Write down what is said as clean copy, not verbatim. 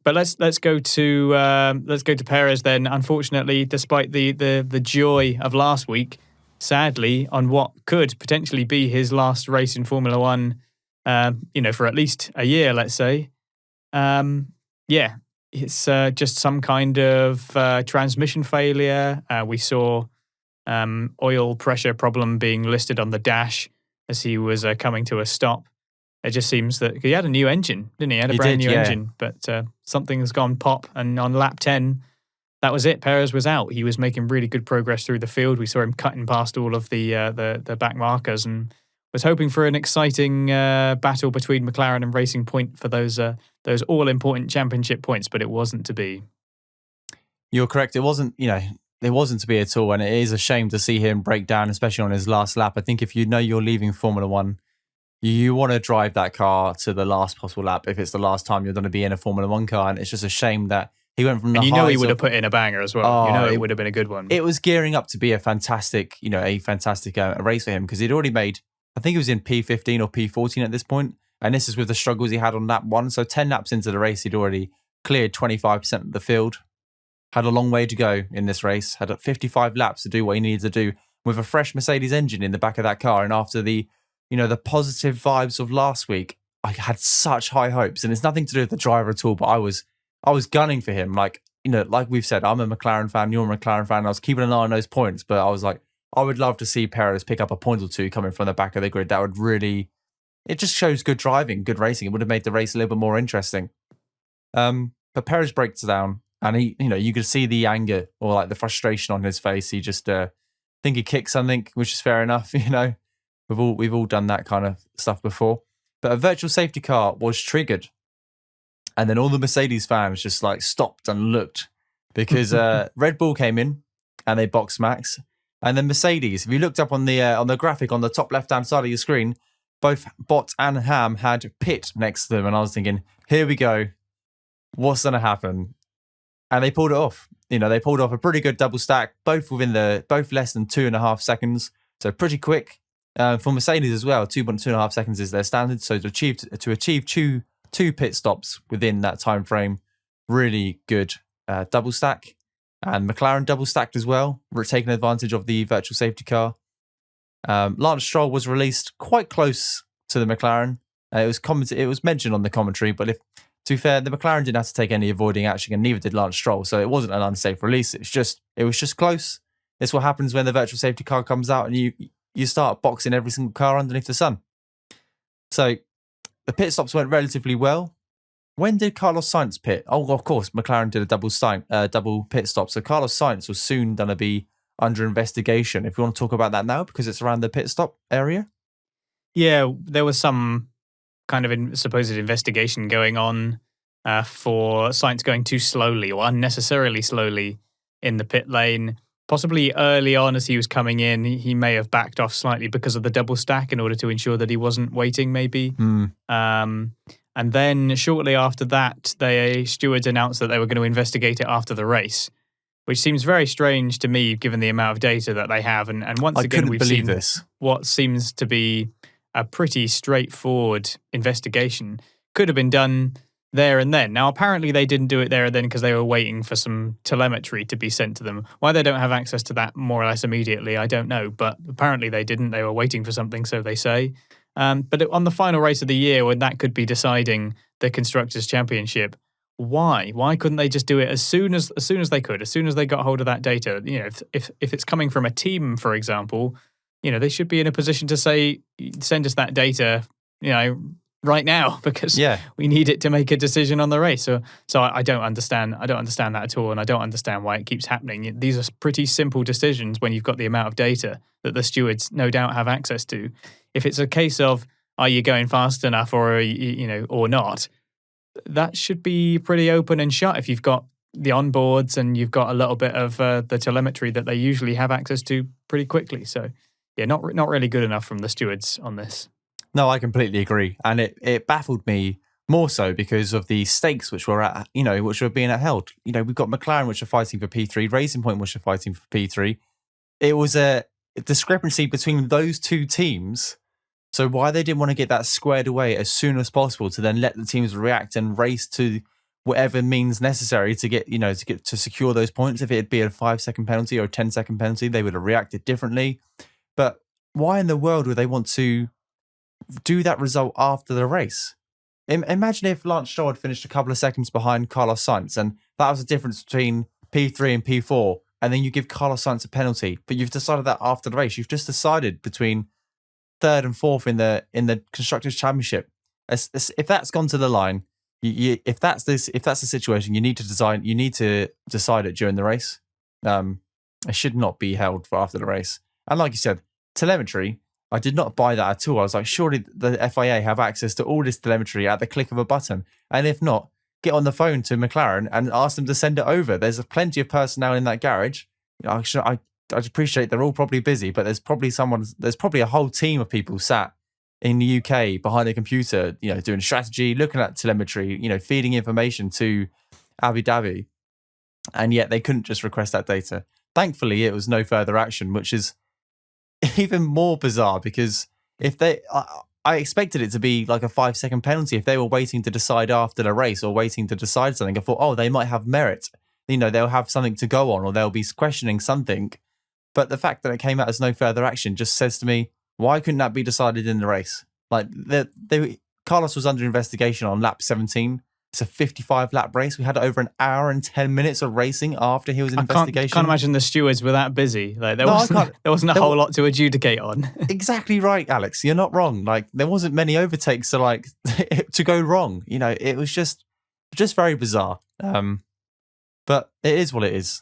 But let's go to Perez then. Unfortunately, despite the joy of last week, sadly, on what could potentially be his last race in Formula One, for at least a year, let's say. It's just some kind of transmission failure. We saw oil pressure problem being listed on the dash as he was coming to a stop. It just seems that he had a new engine, didn't he? He had a brand new engine, but something's gone pop. And on lap 10, that was it. Perez was out. He was making really good progress through the field. We saw him cutting past all of the back markers and was hoping for an exciting battle between McLaren and Racing Point for those all-important championship points, but it wasn't to be. You're correct. It wasn't, it wasn't to be at all. And it is a shame to see him break down, especially on his last lap. I think if you know you're leaving Formula One, you want to drive that car to the last possible lap if it's the last time you're going to be in a Formula One car. And it's just a shame that he went from the highs. And he would have put in a banger as well. It would have been a good one. It was gearing up to be a fantastic race for him because he'd already made, I think he was in P15 or P14 at this point. And this is with the struggles he had on lap 1. So 10 laps into the race, he'd already cleared 25% of the field. Had a long way to go in this race. Had 55 laps to do what he needed to do with a fresh Mercedes engine in the back of that car. And after the positive vibes of last week, I had such high hopes. And it's nothing to do with the driver at all, but I was gunning for him. Like we've said, I'm a McLaren fan, you're a McLaren fan. I was keeping an eye on those points, but I was like, I would love to see Perez pick up a point or two coming from the back of the grid. That would really, it just shows good driving, good racing. It would have made the race a little bit more interesting. But Perez breaks down and he, you could see the anger or like the frustration on his face. He just, think he kicked something, which is fair enough. We've all done that kind of stuff before. But a virtual safety car was triggered. And then all the Mercedes fans just like stopped and looked because Red Bull came in and they boxed Max. And then Mercedes, if you looked up on the graphic on the top left-hand side of your screen, both Bott and Ham had pit next to them. And I was thinking, here we go. What's going to happen? And they pulled it off. They pulled off a pretty good double stack, both less than 2.5 seconds. So pretty quick. For Mercedes as well, 2.5 seconds is their standard. So to achieve two pit stops within that time frame, really good double stack. And McLaren double stacked as well. We're taking advantage of the virtual safety car. Lance Stroll was released quite close to the McLaren. It was mentioned on the commentary, but to be fair, the McLaren didn't have to take any avoiding action, and neither did Lance Stroll. So it wasn't an unsafe release. It was just close. It's what happens when the virtual safety car comes out and you start boxing every single car underneath the sun. So the pit stops went relatively well. When did Carlos Sainz pit? Oh, of course, McLaren did a double pit stop. So Carlos Sainz was soon going to be under investigation. If you want to talk about that now, because it's around the pit stop area. Yeah, there was some kind of supposed investigation going on for Sainz going too slowly or unnecessarily slowly in the pit lane. Possibly early on as he was coming in, he may have backed off slightly because of the double stack in order to ensure that he wasn't waiting maybe. And then shortly after that, the stewards announced that they were going to investigate it after the race, which seems very strange to me given the amount of data that they have. And once again, we've seen what seems to be a pretty straightforward investigation. Could have been done there and then. Now, apparently they didn't do it there and then because they were waiting for some telemetry to be sent to them. Why they don't have access to that more or less immediately, I don't know. But apparently they didn't. They were waiting for something, so they say. But on the final race of the year, when that could be deciding the Constructors' Championship, why? Why couldn't they just do it as soon as they could, as soon as they got hold of that data? If it's coming from a team, for example, they should be in a position to say, send us that data, right now, because we need it to make a decision on the race. So I don't understand. I don't understand that at all, and I don't understand why it keeps happening. These are pretty simple decisions when you've got the amount of data that the stewards no doubt have access to. If it's a case of are you going fast enough or or not, that should be pretty open and shut. If you've got the onboards and you've got a little bit of the telemetry that they usually have access to pretty quickly. So not really good enough from the stewards on this. No, I completely agree. And it baffled me more so because of the stakes which were at, which were being held. We've got McLaren, which are fighting for P3, Racing Point, which are fighting for P3. It was a discrepancy between those two teams. So why they didn't want to get that squared away as soon as possible to then let the teams react and race to whatever means necessary to get, to secure those points. If it'd be a 5-second penalty or a 10-second penalty, they would have reacted differently. But why in the world would they want to do that result after the race? Imagine if Lance Stroll had finished a couple of seconds behind Carlos Sainz, and that was the difference between P3 and P4, and then you give Carlos Sainz a penalty, but you've decided that after the race. You've just decided between third and fourth in the Constructors' Championship. If that's gone to the line, if that's the situation, you need to decide it during the race. It should not be held for after the race. And like you said, telemetry, I did not buy that at all. I was like, surely the FIA have access to all this telemetry at the click of a button. And if not, get on the phone to McLaren and ask them to send it over. There's plenty of personnel in that garage. I appreciate they're all probably busy, but there's probably a whole team of people sat in the UK behind a computer, doing strategy, looking at telemetry, feeding information to Abu Dhabi. And yet they couldn't just request that data. Thankfully, it was no further action, which is even more bizarre, because I expected it to be like a 5-second penalty. If they were waiting to decide after the race or waiting to decide something, I thought, they might have merit. They'll have something to go on, or they'll be questioning something. But the fact that it came out as no further action just says to me, why couldn't that be decided in the race? Like, Carlos was under investigation on lap 17. It's a 55-lap race. We had over an hour and 10 minutes of racing after he was in investigation. Can't imagine the stewards were that busy. Like, there wasn't a whole lot to adjudicate on. Exactly right, Alex. You're not wrong. Like, there wasn't many overtakes to go wrong. It was just very bizarre. But it is what it is.